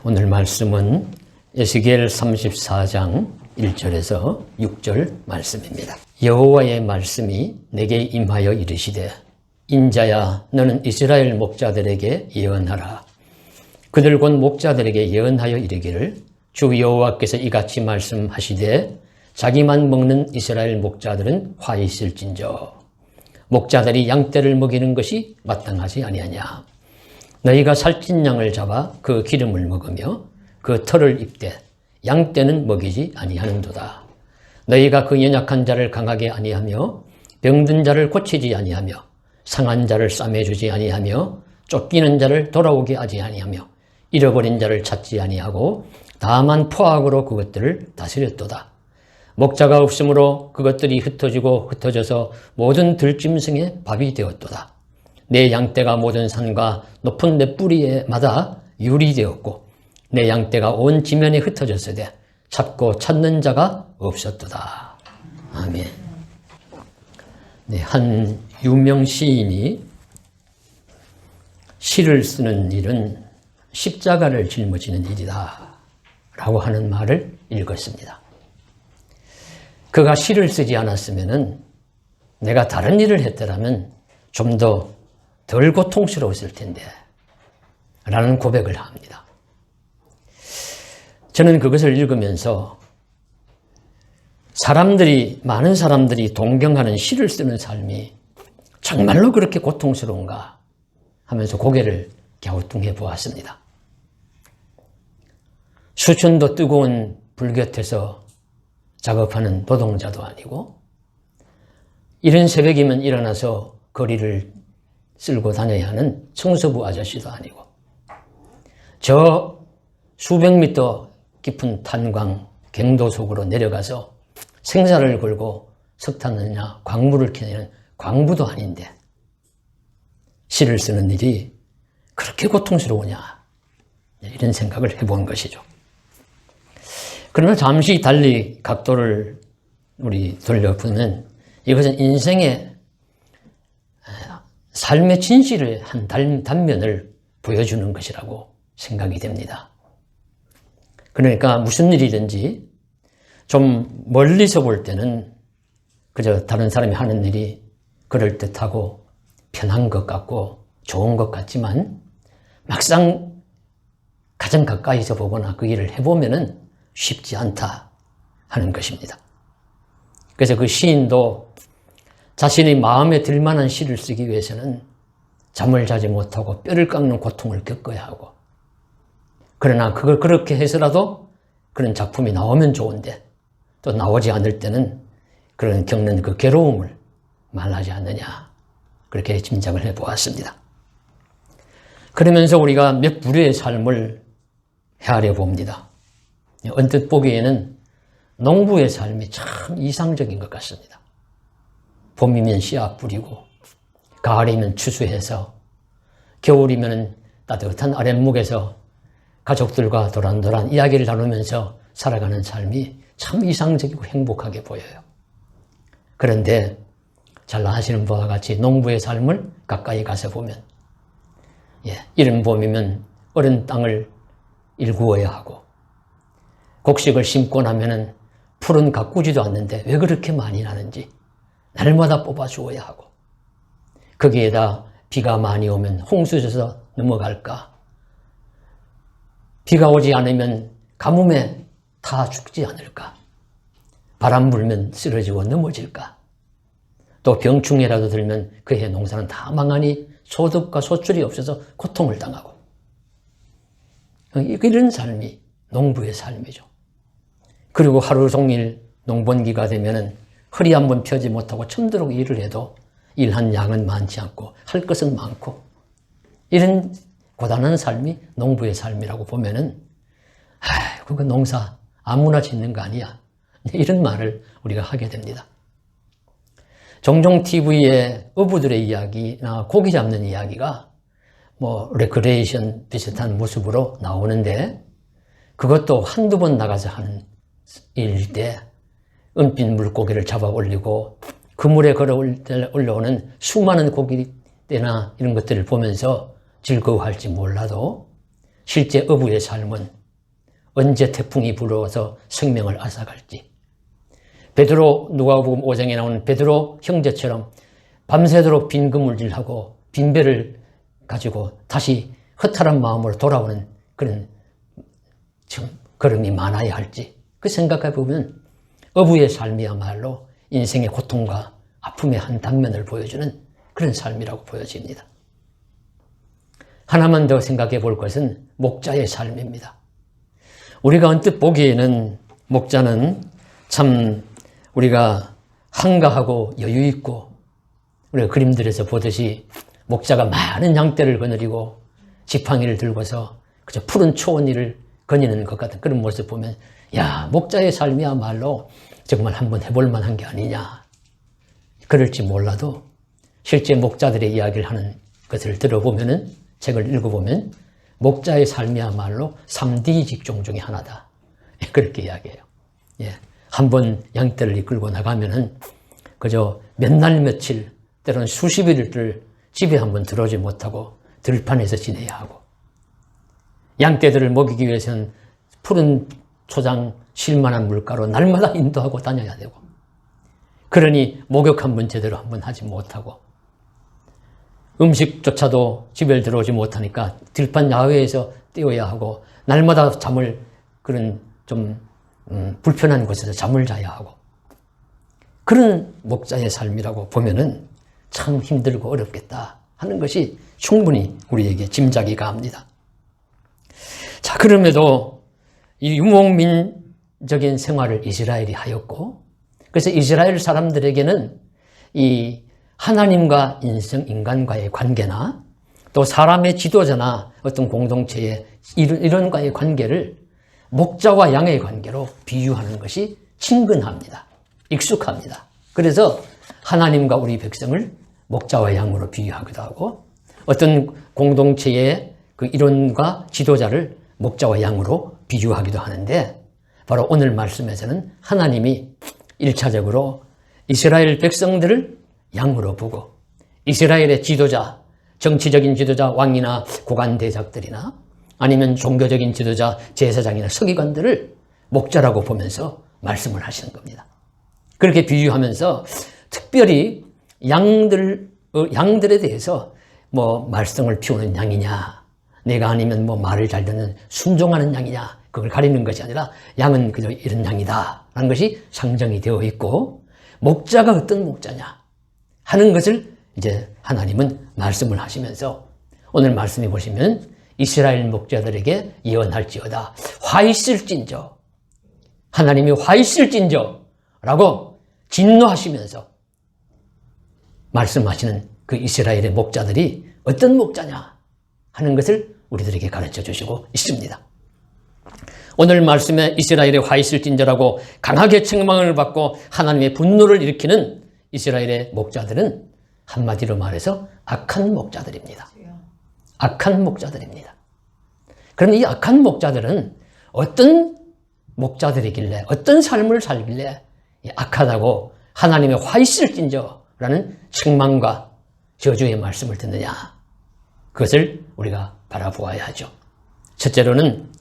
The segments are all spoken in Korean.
오늘 말씀은 에스겔 34장 1절에서 6절 말씀입니다. 여호와의 말씀이 내게 임하여 이르시되 인자야 너는 이스라엘 목자들에게 예언하라. 그들 곧 목자들에게 예언하여 이르기를 주 여호와께서 이같이 말씀하시되 자기만 먹는 이스라엘 목자들은 화 있을진저 목자들이 양떼를 먹이는 것이 마땅하지 아니하냐. 너희가 살찐 양을 잡아 그 기름을 먹으며 그 털을 입되 양떼는 먹이지 아니하는도다. 너희가 그 연약한 자를 강하게 아니하며 병든 자를 고치지 아니하며 상한 자를 싸매주지 아니하며 쫓기는 자를 돌아오게 하지 아니하며 잃어버린 자를 찾지 아니하고 다만 포악으로 그것들을 다스렸도다. 목자가 없으므로 그것들이 흩어져서 모든 들짐승의 밥이 되었도다. 내 양떼가 모든 산과 높은 내 뿌리에마다 율이 되었고 내 양떼가 온 지면에 흩어졌으되 찾고 찾는 자가 없었도다. 아멘. 네, 한 유명 시인이 시를 쓰는 일은 십자가를 짊어지는 일이다 라고 하는 말을 읽었습니다. 그가 시를 쓰지 않았으면 내가 다른 일을 했더라면 좀 더 덜 고통스러웠을 텐데 라는 고백을 합니다. 저는 그것을 읽으면서 많은 사람들이 동경하는 시를 쓰는 삶이 정말로 그렇게 고통스러운가 하면서 고개를 갸우뚱해 보았습니다. 수천도 뜨거운 불 곁에서 작업하는 노동자도 아니고 이른 새벽이면 일어나서 거리를 쓸고 다녀야 하는 청소부 아저씨도 아니고 저 수백 미터 깊은 탄광 갱도 속으로 내려가서 생사를 걸고 석탄이나 광물을 캐내는 광부도 아닌데 시를 쓰는 일이 그렇게 고통스러우냐 이런 생각을 해본 것이죠. 그러나 잠시 달리 각도를 우리 돌려보면 이것은 인생의 삶의 진실의 한 단면을 보여주는 것이라고 생각이 됩니다. 그러니까 무슨 일이든지 좀 멀리서 볼 때는 그저 다른 사람이 하는 일이 그럴듯하고 편한 것 같고 좋은 것 같지만 막상 가장 가까이서 보거나 그 일을 해보면은 쉽지 않다 하는 것입니다. 그래서 그 시인도 자신의 마음에 들만한 시를 쓰기 위해서는 잠을 자지 못하고 뼈를 깎는 고통을 겪어야 하고 그러나 그걸 그렇게 해서라도 그런 작품이 나오면 좋은데 또 나오지 않을 때는 그런 겪는 그 괴로움을 말하지 않느냐 그렇게 짐작을 해보았습니다. 그러면서 우리가 몇 부류의 삶을 헤아려 봅니다. 언뜻 보기에는 농부의 삶이 참 이상적인 것 같습니다. 봄이면 씨앗 뿌리고 가을이면 추수해서 겨울이면 따뜻한 아랫목에서 가족들과 도란도란 이야기를 나누면서 살아가는 삶이 참 이상적이고 행복하게 보여요. 그런데 잘 아시는 바와 같이 농부의 삶을 가까이 가서 보면 이른 봄이면 어른 땅을 일구어야 하고 곡식을 심고 나면은 풀은 가꾸지도 않는데 왜 그렇게 많이 나는지 날마다 뽑아 주어야 하고 거기에다 비가 많이 오면 홍수져서 넘어갈까 비가 오지 않으면 가뭄에 다 죽지 않을까 바람 불면 쓰러지고 넘어질까 또 병충해라도 들면 그해 농사는 다 망하니 소득과 소출이 없어서 고통을 당하고 이런 삶이 농부의 삶이죠. 그리고 하루 종일 농번기가 되면은 허리 한번 펴지 못하고 천도록 일을 해도 일한 양은 많지 않고 할 것은 많고 이런 고단한 삶이 농부의 삶이라고 보면은 그거 농사 아무나 짓는 거 아니야 이런 말을 우리가 하게 됩니다. 종종 TV에 어부들의 이야기나 고기 잡는 이야기가 레크레이션 비슷한 모습으로 나오는데 그것도 한두 번 나가서 하는 일일 때 은빛 물고기를 잡아 올리고 그 물에 걸어 올라오는 수많은 고기떼나 이런 것들을 보면서 즐거워할지 몰라도 실제 어부의 삶은 언제 태풍이 불어와서 생명을 앗아갈지, 베드로, 누가복음 5장에 나오는 베드로 형제처럼 밤새도록 빈 그물질하고 빈 배를 가지고 다시 허탈한 마음으로 돌아오는 그런 걸음이 많아야 할지, 그 생각해 보면 어부의 삶이야말로 인생의 고통과 아픔의 한 단면을 보여주는 그런 삶이라고 보여집니다. 하나만 더 생각해 볼 것은 목자의 삶입니다. 우리가 언뜻 보기에는 목자는 참 우리가 한가하고 여유있고, 우리가 그림들에서 보듯이 목자가 많은 양떼를 거느리고 지팡이를 들고서 그저 푸른 초원위를 거니는 것 같은 그런 모습 보면, 야, 목자의 삶이야말로 정말 한번 해볼 만한 게 아니냐. 그럴지 몰라도 실제 목자들의 이야기를 하는 것을 들어보면은, 책을 읽어보면 목자의 삶이야말로 3D 직종 중에 하나다. 그렇게 이야기해요. 예. 한번 양떼를 이끌고 나가면은 그저 몇 날 며칠, 때로는 수십 일을 집에 한번 들어오지 못하고 들판에서 지내야 하고, 양떼들을 먹이기 위해서는 푸른 초장 쉴만한 물가로 날마다 인도하고 다녀야 되고, 그러니 목욕 한번 제대로 한번 하지 못하고, 음식조차도 집에 들어오지 못하니까 들판 야외에서 떼어야 하고, 날마다 잠을, 그런 좀 불편한 곳에서 잠을 자야 하고, 그런 목자의 삶이라고 보면은 참 힘들고 어렵겠다 하는 것이 충분히 우리에게 짐작이 갑니다. 자, 그럼에도 이 유목민적인 생활을 이스라엘이 하였고, 그래서 이스라엘 사람들에게는 이 하나님과 인간과의 관계나 또 사람의 지도자나 어떤 공동체의 이런과의 관계를 목자와 양의 관계로 비유하는 것이 친근합니다. 익숙합니다. 그래서 하나님과 우리 백성을 목자와 양으로 비유하기도 하고, 어떤 공동체의 그 이론과 지도자를 목자와 양으로 비유하기도 하는데, 바로 오늘 말씀에서는 하나님이 1차적으로 이스라엘 백성들을 양으로 보고, 이스라엘의 지도자, 정치적인 지도자, 왕이나 고관 대작들이나 아니면 종교적인 지도자, 제사장이나 서기관들을 목자라고 보면서 말씀을 하시는 겁니다. 그렇게 비유하면서 특별히 양들에 대해서 뭐 말썽을 피우는 양이냐, 내가 아니면 뭐 말을 잘 듣는 순종하는 양이냐, 그걸 가리는 것이 아니라 양은 그저 이런 양이다 라는 것이 상정이 되어 있고, 목자가 어떤 목자냐 하는 것을 이제 하나님은 말씀을 하시면서, 오늘 말씀해 보시면 이스라엘 목자들에게 예언할지어다, 화 있을진저, 하나님이 화 있을진저 라고 진노하시면서 말씀하시는 그 이스라엘의 목자들이 어떤 목자냐 하는 것을 우리들에게 가르쳐 주시고 있습니다. 오늘 말씀에 이스라엘의 화 있을진저라고 강하게 책망을 받고 하나님의 분노를 일으키는 이스라엘의 목자들은 한마디로 말해서 악한 목자들입니다. 악한 목자들입니다. 그럼 이 악한 목자들은 어떤 목자들이길래, 어떤 삶을 살길래 악하다고 하나님의 화 있을진저라는 책망과 저주의 말씀을 듣느냐, 그것을 우리가 바라보아야 하죠. 첫째로는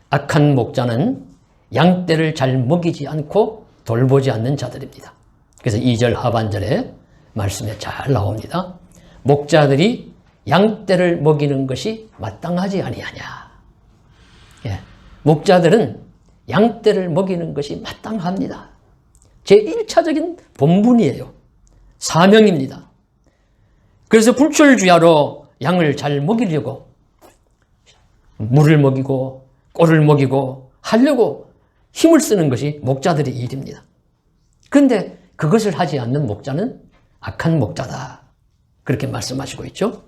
악한 목자는 양떼를 잘 먹이지 않고 돌보지 않는 자들입니다. 그래서 2절 하반절에 말씀에 잘 나옵니다. 목자들이 양떼를 먹이는 것이 마땅하지 아니하냐. 예, 목자들은 양떼를 먹이는 것이 마땅합니다. 제1차적인 본분이에요. 사명입니다. 그래서 불철주야로 양을 잘 먹이려고 물을 먹이고 꼴을 먹이고 하려고 힘을 쓰는 것이 목자들의 일입니다. 그런데 그것을 하지 않는 목자는 악한 목자다, 그렇게 말씀하시고 있죠.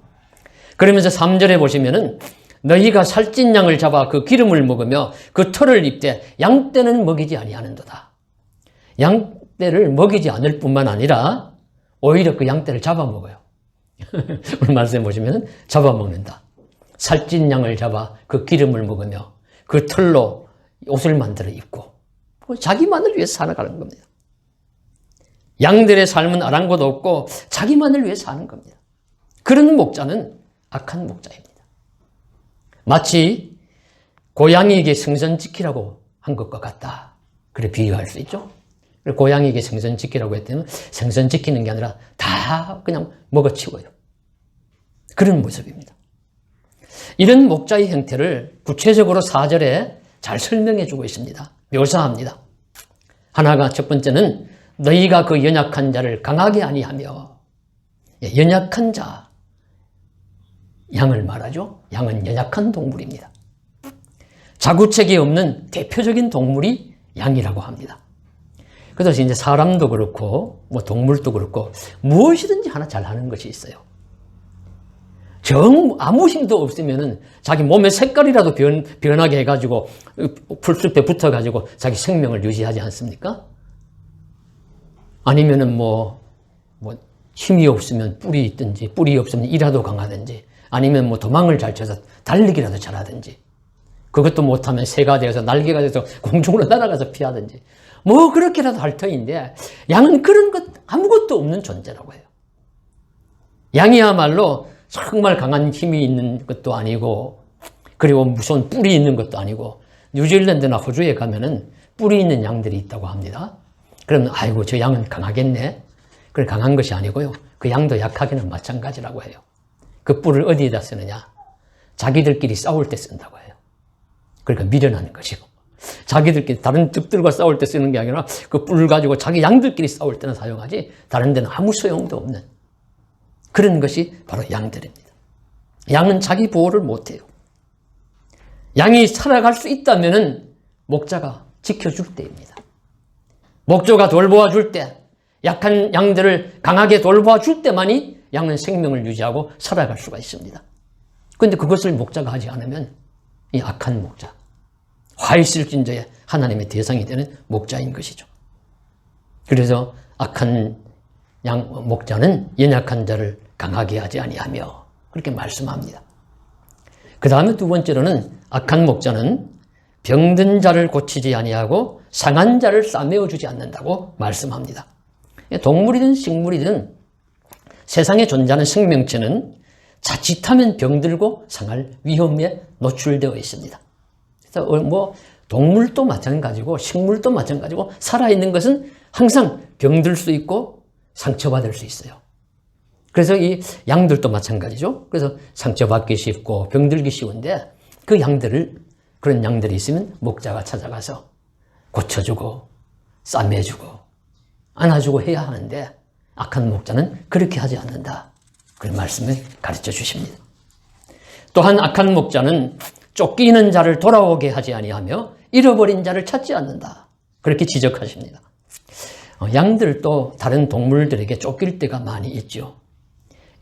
그러면서 3절에 보시면은 너희가 살찐 양을 잡아 그 기름을 먹으며 그 털을 입되 양떼는 먹이지 아니하는도다. 양떼를 먹이지 않을 뿐만 아니라 오히려 그 양떼를 잡아먹어요. 오늘 말씀해 보시면 잡아먹는다. 살찐 양을 잡아 그 기름을 먹으며 그 털로 옷을 만들어 입고 자기만을 위해서 살아가는 겁니다. 양들의 삶은 아랑곳 없고 자기만을 위해서 사는 겁니다. 그런 목자는 악한 목자입니다. 마치 고양이에게 생선 지키라고 한 것과 같다. 그래 비유할 수 있죠. 고양이에게 생선 지키라고 했더니 생선 지키는 게 아니라 다 그냥 먹어치워요. 그런 모습입니다. 이런 목자의 형태를 구체적으로 4절에 잘 설명해 주고 있습니다. 묘사합니다. 하나가 첫 번째는 너희가 그 연약한 자를 강하게 아니하며, 연약한 자, 양을 말하죠. 양은 연약한 동물입니다. 자구책이 없는 대표적인 동물이 양이라고 합니다. 그래서 이제 사람도 그렇고 뭐 동물도 그렇고 무엇이든지 하나 잘하는 것이 있어요. 아무 힘도 없으면은 자기 몸의 색깔이라도 변하게 해가지고 풀숲에 붙어가지고 자기 생명을 유지하지 않습니까? 아니면은 뭐 힘이 없으면 뿔이 있든지, 뿔이 없으면 이라도 강하든지, 아니면 뭐 도망을 잘 쳐서 달리기라도 잘하든지, 그것도 못하면 새가 되어서 날개가 돼서 공중으로 날아가서 피하든지, 뭐 그렇게라도 할 터인데, 양은 그런 것 아무것도 없는 존재라고 해요. 양이야말로 정말 강한 힘이 있는 것도 아니고, 그리고 무서운 뿔이 있는 것도 아니고, 뉴질랜드나 호주에 가면은 뿔이 있는 양들이 있다고 합니다. 그러면 아이고 저 양은 강하겠네. 그래 강한 것이 아니고요. 그 양도 약하기는 마찬가지라고 해요. 그 뿔을 어디에다 쓰느냐? 자기들끼리 싸울 때 쓴다고 해요. 그러니까 미련한 것이고, 자기들끼리 다른 득들과 싸울 때 쓰는 게 아니라 그 뿔을 가지고 자기 양들끼리 싸울 때는 사용하지, 다른 데는 아무 소용도 없는 그런 것이 바로 양들입니다. 양은 자기 보호를 못해요. 양이 살아갈 수 있다면은 목자가 지켜줄 때입니다. 목자가 돌보아 줄 때, 약한 양들을 강하게 돌보아 줄 때만이 양은 생명을 유지하고 살아갈 수가 있습니다. 그런데 그것을 목자가 하지 않으면 이 악한 목자, 화 있을 진저의 하나님의 대상이 되는 목자인 것이죠. 그래서 악한 목자는 연약한 자를 강하게 하지 아니하며 그렇게 말씀합니다. 그 다음에 두 번째로는 악한 목자는 병든 자를 고치지 아니하고 상한 자를 싸매어 주지 않는다고 말씀합니다. 동물이든 식물이든 세상에 존재하는 생명체는 자칫하면 병들고 상할 위험에 노출되어 있습니다. 그래서 뭐 동물도 마찬가지고 식물도 마찬가지고 살아있는 것은 항상 병들 수 있고 상처받을 수 있어요. 그래서 이 양들도 마찬가지죠. 그래서 상처받기 쉽고 병들기 쉬운데 그 양들을, 그런 양들이 있으면 목자가 찾아가서 고쳐주고 싸매주고 안아주고 해야 하는데 악한 목자는 그렇게 하지 않는다. 그런 말씀을 가르쳐 주십니다. 또한 악한 목자는 쫓기는 자를 돌아오게 하지 아니하며 잃어버린 자를 찾지 않는다. 그렇게 지적하십니다. 양들도 다른 동물들에게 쫓길 때가 많이 있죠.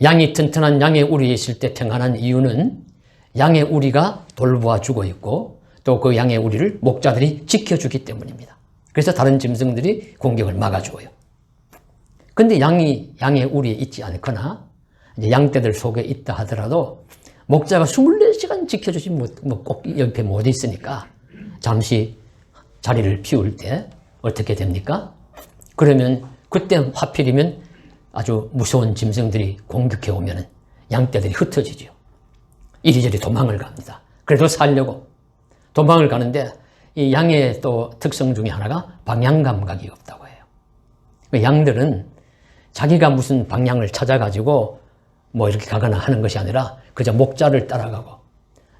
양이 튼튼한 양의 우리에 있을 때 평안한 이유는 양의 우리가 돌보아 주고 있고 또 그 양의 우리를 목자들이 지켜주기 때문입니다. 그래서 다른 짐승들이 공격을 막아주어요. 근데 양이 양의 우리에 있지 않거나 이제 양떼들 속에 있다 하더라도 목자가 24시간 지켜주지 꼭 옆에 못 있으니까 잠시 자리를 비울 때 어떻게 됩니까? 그러면 그때 하필이면 아주 무서운 짐승들이 공격해 오면 양떼들이 흩어지죠. 이리저리 도망을 갑니다. 그래도 살려고 도망을 가는데 이 양의 또 특성 중에 하나가 방향 감각이 없다고 해요. 양들은 자기가 무슨 방향을 찾아가지고 뭐 이렇게 가거나 하는 것이 아니라 그저 목자를 따라가고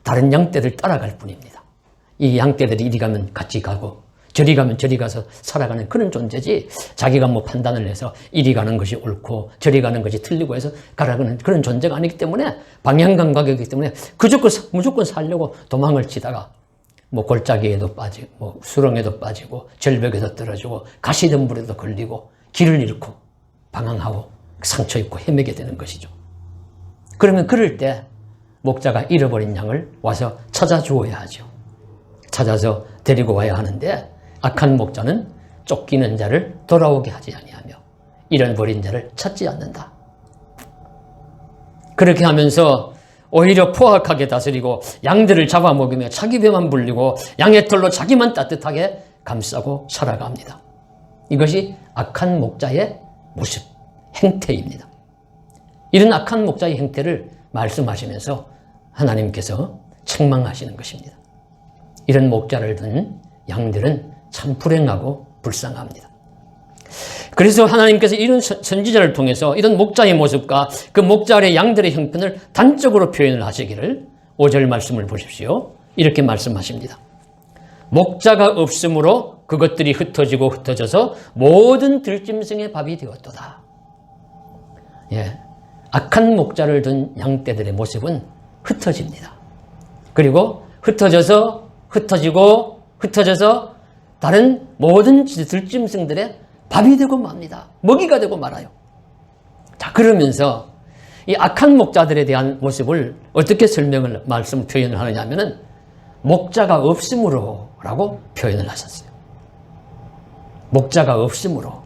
다른 양떼들 따라갈 뿐입니다. 이 양떼들이 이리 가면 같이 가고 저리 가면 저리 가서 살아가는 그런 존재지, 자기가 뭐 판단을 해서 이리 가는 것이 옳고 저리 가는 것이 틀리고 해서 가라가는 그런 존재가 아니기 때문에, 방향 감각이기 때문에 무조건 살려고 도망을 치다가 뭐 골짜기에도 빠지고 뭐 수렁에도 빠지고 절벽에도 떨어지고 가시덤불에도 걸리고 길을 잃고 방황하고 상처 입고 헤매게 되는 것이죠. 그러면 그럴 때 목자가 잃어버린 양을 와서 찾아주어야 하죠. 찾아서 데리고 와야 하는데 악한 목자는 쫓기는 자를 돌아오게 하지 아니하며 잃어버린 자를 찾지 않는다. 그렇게 하면서 오히려 포악하게 다스리고 양들을 잡아먹으며 자기 배만 불리고 양의 털로 자기만 따뜻하게 감싸고 살아갑니다. 이것이 악한 목자의 모습, 행태입니다. 이런 악한 목자의 행태를 말씀하시면서 하나님께서 책망하시는 것입니다. 이런 목자를 둔 양들은 참 불행하고 불쌍합니다. 그래서 하나님께서 이런 선지자를 통해서 이런 목자의 모습과 그 목자 아래 양들의 형편을 단적으로 표현을 하시기를 5절 말씀을 보십시오. 이렇게 말씀하십니다. 목자가 없으므로 그것들이 흩어지고 흩어져서 모든 들짐승의 밥이 되었도다. 예, 악한 목자를 둔 양떼들의 모습은 흩어집니다. 그리고 흩어져서 다른 모든 들짐승들의 밥이 되고 맙니다. 먹이가 되고 말아요. 자, 그러면서 이 악한 목자들에 대한 모습을 어떻게 말씀 표현을 하느냐 하면은 목자가 없으므로 라고 표현을 하셨어요. 목자가 없으므로.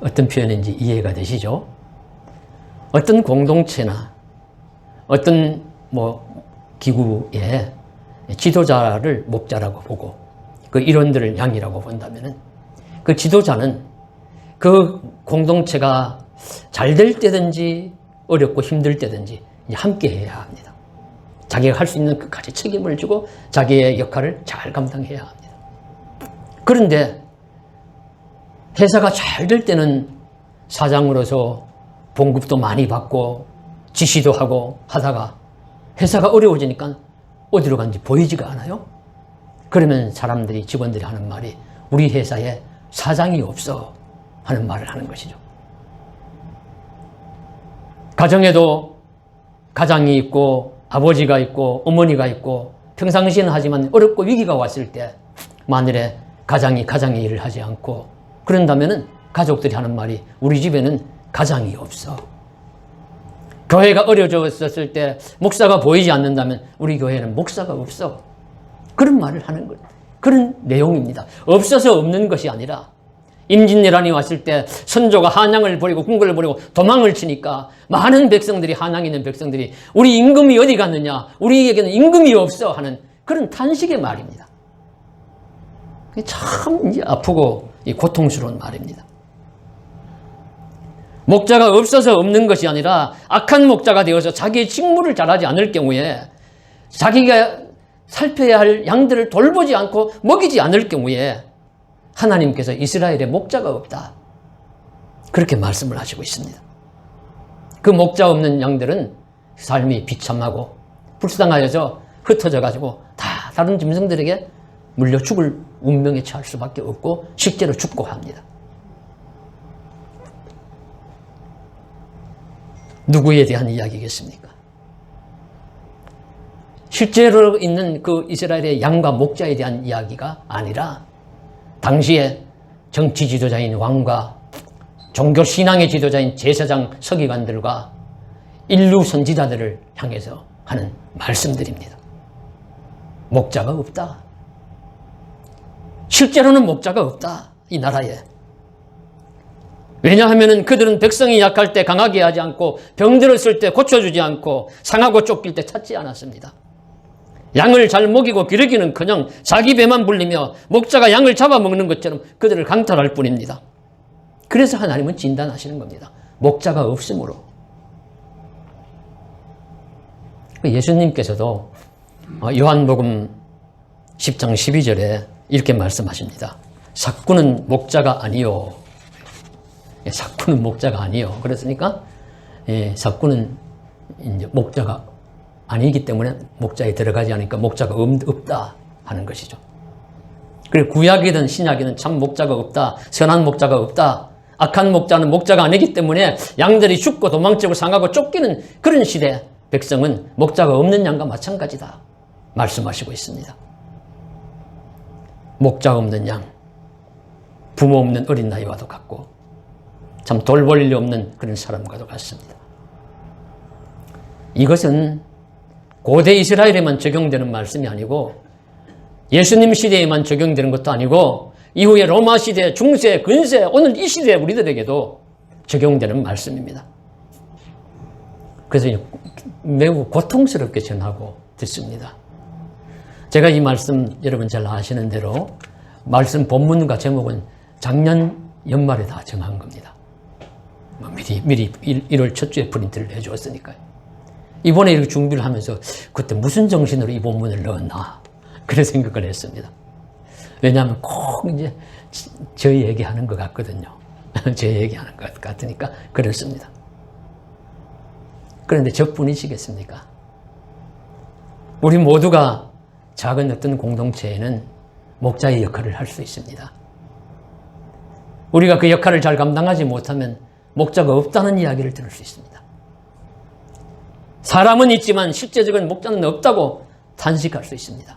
어떤 표현인지 이해가 되시죠? 어떤 공동체나 어떤 기구의 지도자를 목자라고 보고 그 일원들을 양이라고 본다면은 그 지도자는 그 공동체가 잘 될 때든지 어렵고 힘들 때든지 함께 해야 합니다. 자기가 할 수 있는 끝까지 책임을 지고 자기의 역할을 잘 감당해야 합니다. 그런데 회사가 잘 될 때는 사장으로서 봉급도 많이 받고 지시도 하고 하다가 회사가 어려워지니까 어디로 간지 보이지가 않아요? 그러면 사람들이, 직원들이 하는 말이 우리 회사에 사장이 없어 하는 말을 하는 것이죠. 가정에도 가장이 있고 아버지가 있고 어머니가 있고 평상시에는 하지만 어렵고 위기가 왔을 때 만일에 가장이 가장의 일을 하지 않고 그런다면은 가족들이 하는 말이 우리 집에는 가장이 없어. 교회가 어려졌을 때 목사가 보이지 않는다면 우리 교회는 목사가 없어. 그런 말을 하는 것, 그런 내용입니다. 없어서 없는 것이 아니라 임진왜란이 왔을 때 선조가 한양을 버리고 궁궐을 버리고 도망을 치니까 많은 백성들이, 한양에 있는 백성들이 우리 임금이 어디 갔느냐, 우리에게는 임금이 없어 하는 그런 탄식의 말입니다. 참 아프고 고통스러운 말입니다. 목자가 없어서 없는 것이 아니라 악한 목자가 되어서 자기의 직무를 잘하지 않을 경우에, 자기가 살펴야 할 양들을 돌보지 않고 먹이지 않을 경우에 하나님께서 이스라엘에 목자가 없다, 그렇게 말씀을 하시고 있습니다. 그 목자 없는 양들은 삶이 비참하고 불쌍하여서 흩어져 가지고 다 다른 짐승들에게 물려 죽을 운명에 처할 수밖에 없고 실제로 죽고 합니다. 누구에 대한 이야기겠습니까? 실제로 있는 그 이스라엘의 양과 목자에 대한 이야기가 아니라 당시에 정치 지도자인 왕과 종교 신앙의 지도자인 제사장 서기관들과 인류 선지자들을 향해서 하는 말씀들입니다. 목자가 없다. 실제로는 목자가 없다, 이 나라에. 왜냐하면 그들은 백성이 약할 때 강하게 하지 않고 병들었을 때 고쳐주지 않고 상하고 쫓길 때 찾지 않았습니다. 양을 잘 먹이고 기르기는커녕 자기 배만 불리며 목자가 양을 잡아먹는 것처럼 그들을 강탈할 뿐입니다. 그래서 하나님은 진단하시는 겁니다. 목자가 없으므로. 예수님께서도 요한복음 10장 12절에 이렇게 말씀하십니다. 삭구는 목자가 아니요. 삭구는 목자가 아니요. 그랬으니까 삭구는 이제 목자가 아니기 때문에 목자에 들어가지 않으니까 목자가 없다 하는 것이죠. 그리고 구약이든 신약이든 참 목자가 없다, 선한 목자가 없다, 악한 목자는 목자가 아니기 때문에 양들이 죽고 도망치고 상하고 쫓기는 그런 시대, 백성은 목자가 없는 양과 마찬가지다 말씀하시고 있습니다. 목자 없는 양, 부모 없는 어린아이와도 같고 참 돌볼 일 없는 그런 사람과도 같습니다. 이것은 고대 이스라엘에만 적용되는 말씀이 아니고 예수님 시대에만 적용되는 것도 아니고 이후에 로마 시대, 중세, 근세, 오늘 이 시대 우리들에게도 적용되는 말씀입니다. 그래서 매우 고통스럽게 전하고 듣습니다. 제가 이 말씀 여러분 잘 아시는 대로 말씀 본문과 제목은 작년 연말에 다 정한 겁니다. 미리 1월 첫 주에 프린트를 해주었으니까요. 이번에 이렇게 준비를 하면서 그때 무슨 정신으로 이 본문을 넣었나 그런 생각을 했습니다. 왜냐하면 꼭 이제 저 얘기하는 것 같거든요. 저 얘기하는 것 같으니까 그렇습니다. 그런데 저뿐이시겠습니까? 우리 모두가 작은 어떤 공동체에는 목자의 역할을 할 수 있습니다. 우리가 그 역할을 잘 감당하지 못하면 목자가 없다는 이야기를 들을 수 있습니다. 사람은 있지만 실제적인 목자는 없다고 탄식할 수 있습니다.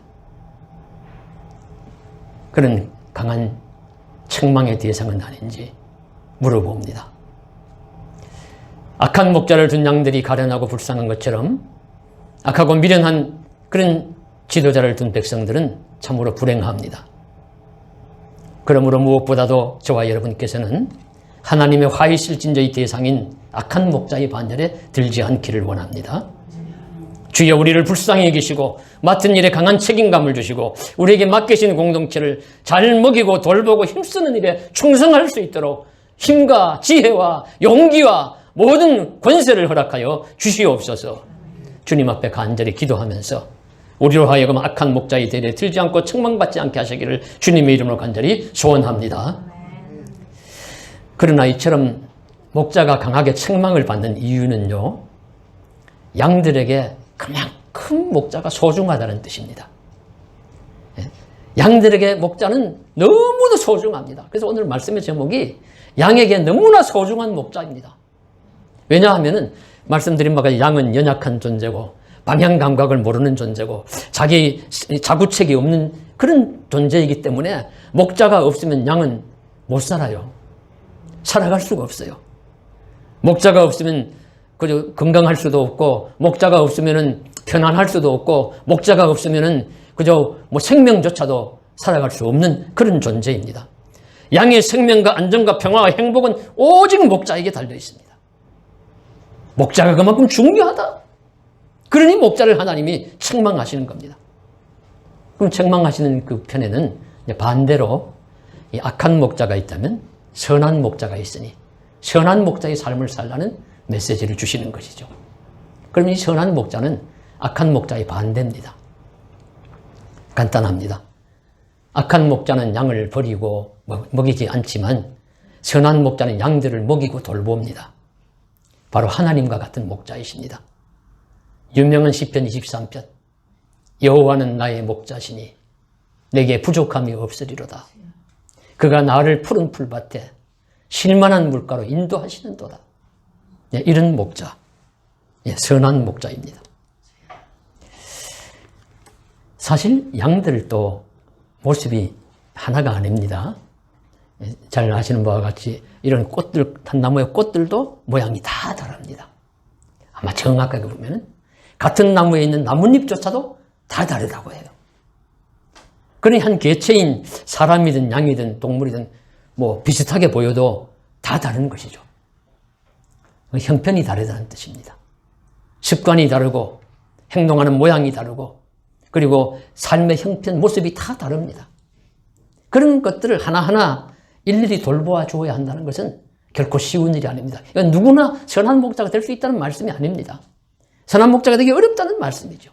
그런 강한 책망의 대상은 아닌지 물어봅니다. 악한 목자를 둔 양들이 가련하고 불쌍한 것처럼 악하고 미련한 그런 지도자를 둔 백성들은 참으로 불행합니다. 그러므로 무엇보다도 저와 여러분께서는 하나님의 화의 실진저의 대상인 악한 목자의 반열에 들지 않기를 원합니다. 주여 우리를 불쌍히 여기시고 맡은 일에 강한 책임감을 주시고 우리에게 맡기신 공동체를 잘 먹이고 돌보고 힘쓰는 일에 충성할 수 있도록 힘과 지혜와 용기와 모든 권세를 허락하여 주시옵소서. 주님 앞에 간절히 기도하면서 우리로 하여금 악한 목자의 대리에 들지 않고 책망받지 않게 하시기를 주님의 이름으로 간절히 소원합니다. 그러나 이처럼 목자가 강하게 책망을 받는 이유는요, 양들에게 그만큼 목자가 소중하다는 뜻입니다. 양들에게 목자는 너무도 소중합니다. 그래서 오늘 말씀의 제목이 양에게 너무나 소중한 목자입니다. 왜냐하면 말씀드린 바가 양은 연약한 존재고 방향 감각을 모르는 존재고 자기 자구책이 없는 그런 존재이기 때문에 목자가 없으면 양은 못 살아요. 살아갈 수가 없어요. 목자가 없으면 그저 건강할 수도 없고 목자가 없으면은 편안할 수도 없고 목자가 없으면은 그저 뭐 생명조차도 살아갈 수 없는 그런 존재입니다. 양의 생명과 안정과 평화와 행복은 오직 목자에게 달려 있습니다. 목자가 그만큼 중요하다. 그러니 목자를 하나님이 책망하시는 겁니다. 그럼 책망하시는 그 편에는 반대로 이 악한 목자가 있다면 선한 목자가 있으니 선한 목자의 삶을 살라는 메시지를 주시는 것이죠. 그럼 이 선한 목자는 악한 목자의 반대입니다. 간단합니다. 악한 목자는 양을 버리고 먹이지 않지만 선한 목자는 양들을 먹이고 돌봅니다. 바로 하나님과 같은 목자이십니다. 유명한 시편 23편 여호와는 나의 목자시니 내게 부족함이 없으리로다. 그가 나를 푸른 풀밭에 쉴만한 물가로 인도하시는도다. 이런 목자, 선한 목자입니다. 사실 양들도 모습이 하나가 아닙니다. 잘 아시는 바와 같이 이런 꽃들, 단나무의 꽃들도 모양이 다 다릅니다. 아마 정확하게 보면 같은 나무에 있는 나뭇잎조차도 다 다르다고 해요. 그러니 한 개체인 사람이든 양이든 동물이든 뭐 비슷하게 보여도 다 다른 것이죠. 형편이 다르다는 뜻입니다. 습관이 다르고 행동하는 모양이 다르고 그리고 삶의 형편, 모습이 다 다릅니다. 그런 것들을 하나하나 일일이 돌보아 주어야 한다는 것은 결코 쉬운 일이 아닙니다. 이건 누구나 선한 목자가 될 수 있다는 말씀이 아닙니다. 선한 목자가 되기 어렵다는 말씀이죠.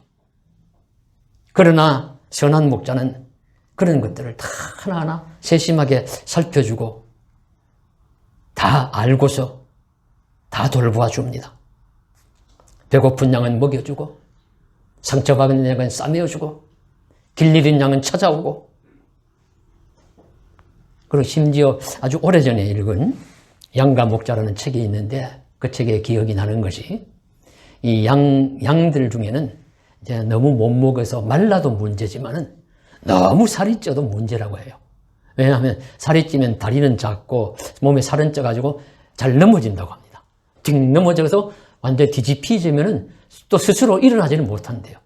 그러나 선한 목자는 그런 것들을 다 하나하나 세심하게 살펴주고 다 알고서 다 돌보아 줍니다. 배고픈 양은 먹여주고 상처받은 양은 싸매어주고 길 잃은 양은 찾아오고 그리고 심지어 아주 오래전에 읽은 양과 목자라는 책이 있는데 그 책에 기억이 나는 것이 이 양들 중에는 이제 너무 못 먹어서 말라도 문제지만은 너무 살이 쪄도 문제라고 해요. 왜냐하면 살이 찌면 다리는 작고 몸에 살은 쪄가지고 잘 넘어진다고 합니다. 딩 넘어져서 완전히 뒤집히지면은 또 스스로 일어나지는 못한대요.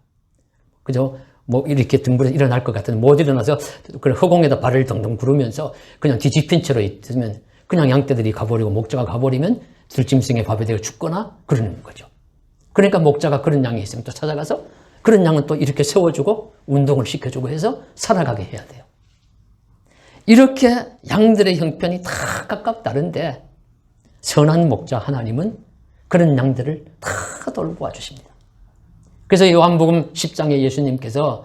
그죠? 뭐 이렇게 둥그려서 일어날 것 같은데 못 일어나서 그 허공에다 발을 덩덩 구르면서 그냥 뒤집힌 채로 있으면 그냥 양떼들이 가버리고 목자가 가버리면 들짐승의 밥에 대고 죽거나 그러는 거죠. 그러니까 목자가 그런 양이 있으면 또 찾아가서 그런 양은 또 이렇게 세워주고 운동을 시켜주고 해서 살아가게 해야 돼요. 이렇게 양들의 형편이 다 각각 다른데 선한 목자 하나님은 그런 양들을 다 돌보아 주십니다. 그래서 요한복음 10장에 예수님께서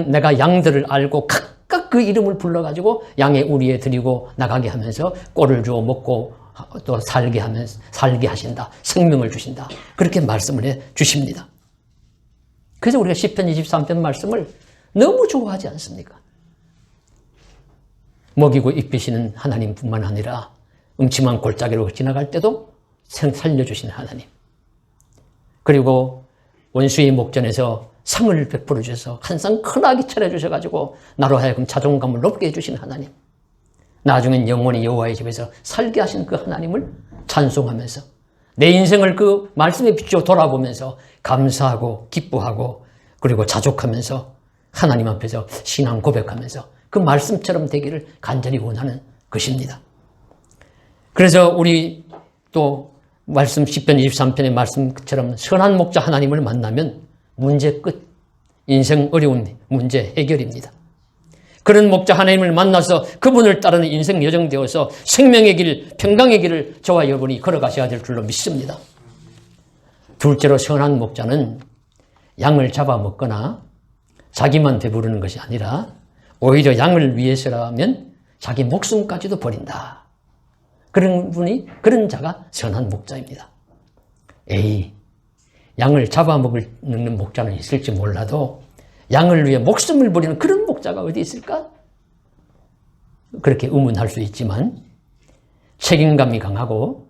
내가 양들을 알고 각각 그 이름을 불러가지고 양의 우리에 드리고 나가게 하면서 꼴을 주어 먹고 또 살게 하신다. 생명을 주신다. 그렇게 말씀을 해 주십니다. 그래서 우리가 시편 23편 말씀을 너무 좋아하지 않습니까? 먹이고 입히시는 하나님뿐만 아니라 음침한 골짜기로 지나갈 때도 살려주시는 하나님. 그리고 원수의 목전에서 상을 베풀어 주셔서 항상 큰아기 차려주셔가지고 나로 하여금 자존감을 높게 해주시는 하나님. 나중엔 영원히 여호와의 집에서 살게 하신 그 하나님을 찬송하면서 내 인생을 그 말씀에 비추어 돌아보면서 감사하고 기뻐하고 그리고 자족하면서 하나님 앞에서 신앙 고백하면서 그 말씀처럼 되기를 간절히 원하는 것입니다. 그래서 우리 또 말씀 10편 23편의 말씀처럼 선한 목자 하나님을 만나면 문제 끝, 인생 어려운 문제 해결입니다. 그런 목자 하나님을 만나서 그분을 따르는 인생 여정 되어서 생명의 길, 평강의 길을 저와 여러분이 걸어가셔야 될 줄로 믿습니다. 둘째로 선한 목자는 양을 잡아먹거나 자기만 배부르는 것이 아니라 오히려 양을 위해서라면 자기 목숨까지도 버린다. 그런 자가 선한 목자입니다. 양을 잡아먹는 목자는 있을지 몰라도 양을 위해 목숨을 버리는 그런 목자가 어디 있을까? 그렇게 의문할 수 있지만 책임감이 강하고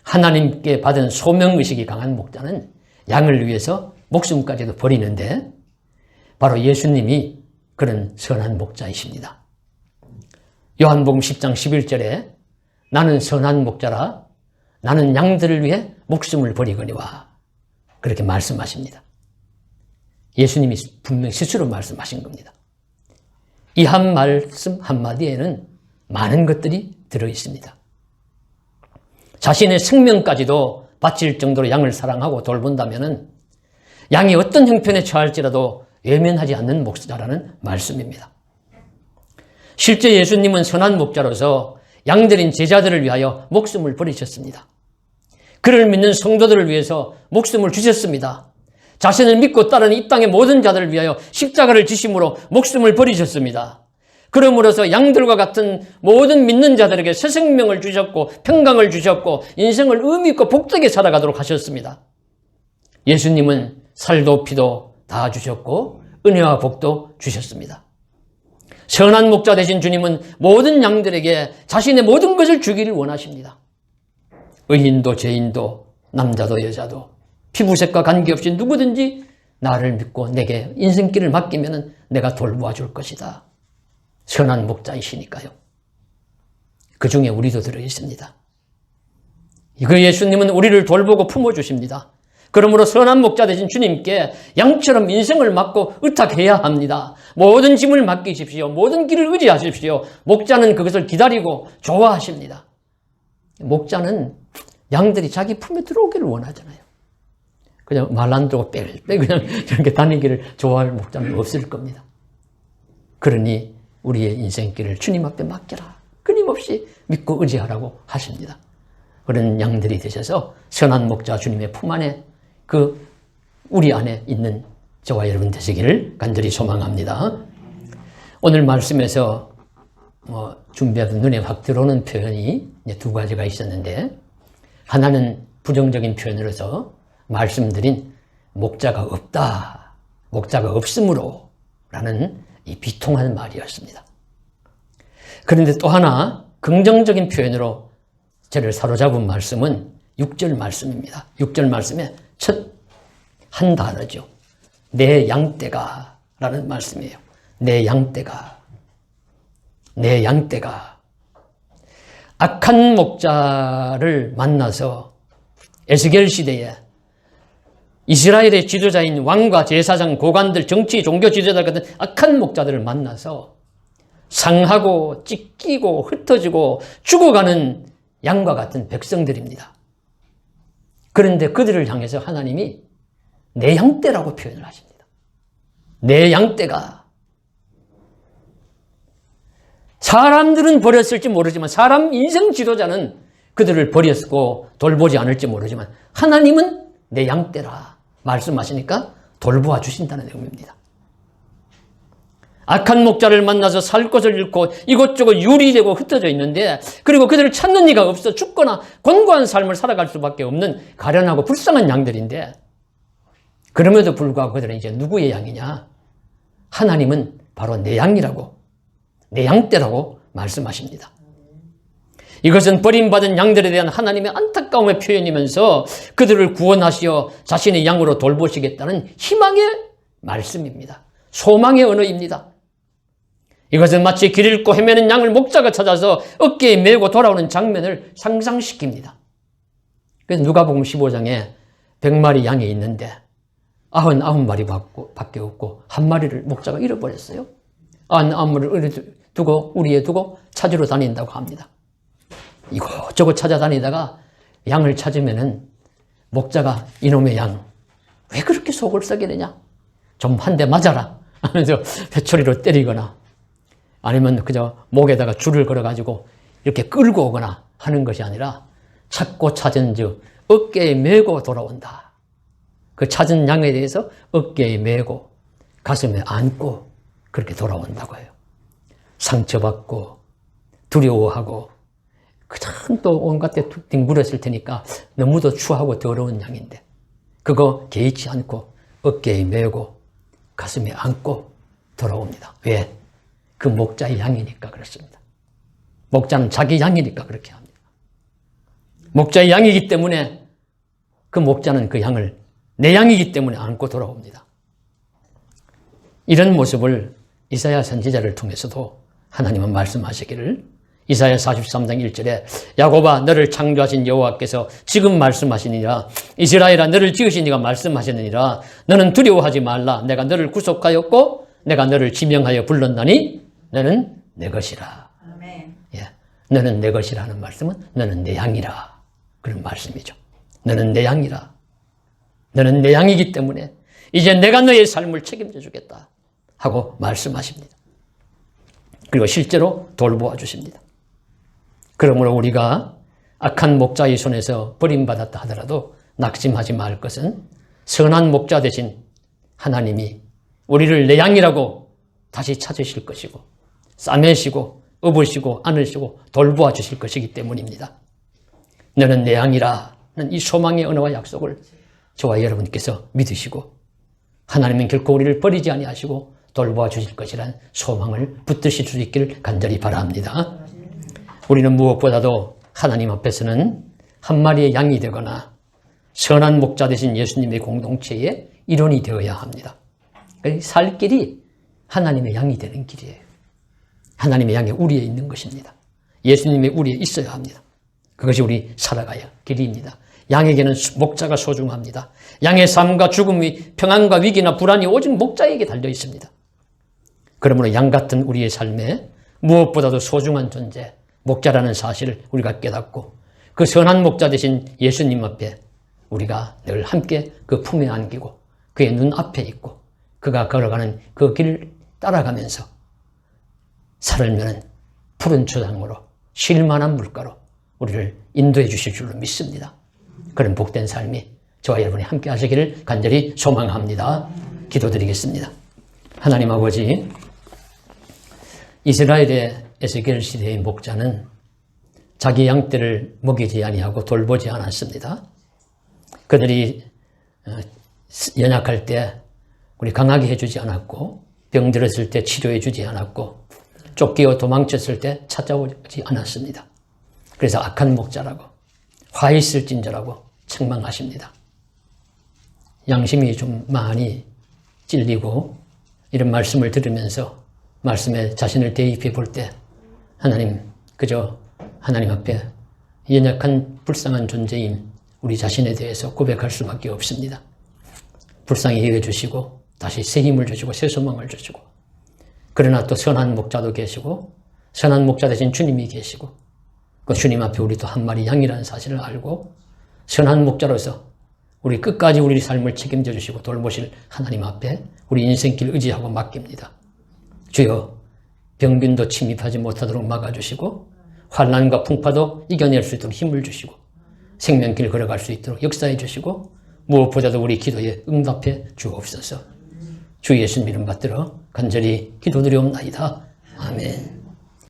하나님께 받은 소명의식이 강한 목자는 양을 위해서 목숨까지도 버리는데 바로 예수님이 그런 선한 목자이십니다. 요한복음 10장 11절에 나는 선한 목자라 나는 양들을 위해 목숨을 버리거니와 그렇게 말씀하십니다. 예수님이 분명히 스스로 말씀하신 겁니다. 이 한 말씀 한마디에는 많은 것들이 들어있습니다. 자신의 생명까지도 바칠 정도로 양을 사랑하고 돌본다면 양이 어떤 형편에 처할지라도 외면하지 않는 목자라는 말씀입니다. 실제 예수님은 선한 목자로서 양들인 제자들을 위하여 목숨을 버리셨습니다. 그를 믿는 성도들을 위해서 목숨을 주셨습니다. 자신을 믿고 따르는 이 땅의 모든 자들을 위하여 십자가를 지심으로 목숨을 버리셨습니다. 그러므로서 양들과 같은 모든 믿는 자들에게 새 생명을 주셨고 평강을 주셨고 인생을 의미 있고 복되게 살아가도록 하셨습니다. 예수님은 살도 피도 다 주셨고 은혜와 복도 주셨습니다. 선한 목자 되신 주님은 모든 양들에게 자신의 모든 것을 주기를 원하십니다. 의인도 죄인도 남자도 여자도 피부색과 관계없이 누구든지 나를 믿고 내게 인생길을 맡기면 내가 돌보아 줄 것이다. 선한 목자이시니까요. 그 중에 우리도 들어있습니다. 그 예수님은 우리를 돌보고 품어주십니다. 그러므로 선한 목자 되신 주님께 양처럼 인생을 맡고 의탁해야 합니다. 모든 짐을 맡기십시오. 모든 길을 의지하십시오. 목자는 그것을 기다리고 좋아하십니다. 목자는 양들이 자기 품에 들어오기를 원하잖아요. 그냥 말 안 듣고 빽빽 그냥 저렇게 다니기를 좋아할 목자는 없을 겁니다. 그러니 우리의 인생길을 주님 앞에 맡겨라. 끊임없이 믿고 의지하라고 하십니다. 그런 양들이 되셔서 선한 목자 주님의 품 안에 우리 안에 있는 저와 여러분 되시기를 간절히 소망합니다. 오늘 말씀에서 준비하던 눈에 확 들어오는 표현이 두 가지가 있었는데 하나는 부정적인 표현으로서 말씀드린 목자가 없다, 목자가 없으므로 라는 이 비통한 말이었습니다. 그런데 또 하나 긍정적인 표현으로 저를 사로잡은 말씀은 6절 말씀입니다. 6절 말씀에 첫 한 단어죠. 내 양떼가 라는 말씀이에요. 내 양떼가. 내 양떼가. 악한 목자를 만나서 에스겔 시대에 이스라엘의 지도자인 왕과 제사장, 고관들, 정치, 종교 지도자 같은 악한 목자들을 만나서 상하고 찢기고 흩어지고 죽어가는 양과 같은 백성들입니다. 그런데 그들을 향해서 하나님이 내 양떼라고 표현을 하십니다. 내 양떼가. 사람들은 버렸을지 모르지만 사람 인생 지도자는 그들을 버렸고 돌보지 않을지 모르지만 하나님은 내 양떼라 말씀하시니까 돌보아 주신다는 의미입니다. 악한 목자를 만나서 살 곳을 잃고 이곳저곳 유리되고 흩어져 있는데, 그리고 그들을 찾는 이가 없어 죽거나 곤고한 삶을 살아갈 수밖에 없는 가련하고 불쌍한 양들인데, 그럼에도 불구하고 그들은 이제 누구의 양이냐? 하나님은 바로 내 양이라고, 내 양떼라고 말씀하십니다. 이것은 버림받은 양들에 대한 하나님의 안타까움의 표현이면서 그들을 구원하시어 자신의 양으로 돌보시겠다는 희망의 말씀입니다. 소망의 언어입니다. 이것은 마치 길 잃고 헤매는 양을 목자가 찾아서 어깨에 메고 돌아오는 장면을 상상시킵니다. 그래서 누가복음 15장에 100마리 양이 있는데 99마리밖에 없고 한 마리를 목자가 잃어버렸어요. 99마리를 우리에 두고 찾으러 다닌다고 합니다. 이곳저곳 찾아다니다가 양을 찾으면은 목자가 이놈의 양, 왜 그렇게 속을 썩이느냐? 좀 한 대 맞아라 하면서 회초리로 때리거나 아니면 그저 목에다가 줄을 걸어가지고 이렇게 끌고 오거나 하는 것이 아니라 찾고 찾은 즉 어깨에 메고 돌아온다. 그 찾은 양에 대해서 어깨에 메고 가슴에 안고 그렇게 돌아온다고 해요. 상처받고 두려워하고 그냥 또 온갖 데 뒹굴었을 테니까 너무도 추하고 더러운 양인데 그거 개의치 않고 어깨에 메고 가슴에 안고 돌아옵니다. 왜? 그 목자의 양이니까 그렇습니다. 목자는 자기 양이니까 그렇게 합니다. 목자의 양이기 때문에 그 목자는 그 양을 내 양이기 때문에 안고 돌아옵니다. 이런 모습을 이사야 선지자를 통해서도 하나님은 말씀하시기를, 이사야 43장 1절에 야곱아 너를 창조하신 여호와께서 지금 말씀하시니라, 이스라엘아 너를 지으신 이가 말씀하시느니라, 너는 두려워하지 말라. 내가 너를 구속하였고 내가 너를 지명하여 불렀나니 너는 내 것이라. 아멘. 예, 너는 내 것이라는 말씀은 너는 내 양이라, 그런 말씀이죠. 너는 내 양이라. 너는 내 양이기 때문에 이제 내가 너의 삶을 책임져 주겠다 하고 말씀하십니다. 그리고 실제로 돌보아 주십니다. 그러므로 우리가 악한 목자의 손에서 버림받았다 하더라도 낙심하지 말 것은 선한 목자 되신 하나님이 우리를 내 양이라고 다시 찾으실 것이고 싸매시고 업으시고 안으시고 돌보아 주실 것이기 때문입니다. 너는 내 양이라는 이 소망의 언어와 약속을 저와 여러분께서 믿으시고 하나님은 결코 우리를 버리지 아니하시고 돌보아 주실 것이란 소망을 붙드실 수 있기를 간절히 바랍니다. 우리는 무엇보다도 하나님 앞에서는 한 마리의 양이 되거나 선한 목자 되신 예수님의 공동체의 일원이 되어야 합니다. 살 길이 하나님의 양이 되는 길이에요. 하나님의 양이 우리에 있는 것입니다. 예수님의 우리에 있어야 합니다. 그것이 우리 살아가야 길입니다. 양에게는 목자가 소중합니다. 양의 삶과 죽음이 평안과 위기나 불안이 오직 목자에게 달려 있습니다. 그러므로 양 같은 우리의 삶에 무엇보다도 소중한 존재, 목자라는 사실을 우리가 깨닫고 그 선한 목자 되신 예수님 앞에 우리가 늘 함께 그 품에 안기고 그의 눈앞에 있고 그가 걸어가는 그 길을 따라가면서 살면은 푸른 초장으로 쉴만한 물가로 우리를 인도해 주실 줄로 믿습니다. 그런 복된 삶이 저와 여러분이 함께 하시기를 간절히 소망합니다. 기도드리겠습니다. 하나님 아버지, 이스라엘의 에스겔 시대의 목자는 자기 양떼를 먹이지 아니하고 돌보지 않았습니다. 그들이 연약할 때 우리 강하게 해주지 않았고, 병들었을 때 치료해주지 않았고, 쫓기어 도망쳤을 때 찾아오지 않았습니다. 그래서 악한 목자라고, 화 있을진저라고 책망하십니다. 양심이 좀 많이 찔리고 이런 말씀을 들으면서 말씀에 자신을 대입해 볼 때 하나님, 그저 하나님 앞에 연약한 불쌍한 존재인 우리 자신에 대해서 고백할 수밖에 없습니다. 불쌍히 여겨주시고 다시 새 힘을 주시고 새 소망을 주시고, 그러나 또 선한 목자도 계시고 선한 목자 되신 주님이 계시고 그 주님 앞에 우리 또 한 마리 양이라는 사실을 알고 선한 목자로서 우리 끝까지 우리 삶을 책임져 주시고 돌보실 하나님 앞에 우리 인생길 의지하고 맡깁니다. 주여, 병균도 침입하지 못하도록 막아주시고 환난과 풍파도 이겨낼 수 있도록 힘을 주시고 생명길 걸어갈 수 있도록 역사해 주시고 무엇보다도 우리 기도에 응답해 주옵소서. 주 예수님 이름 받들어 간절히 기도드리옵나이다. 아멘.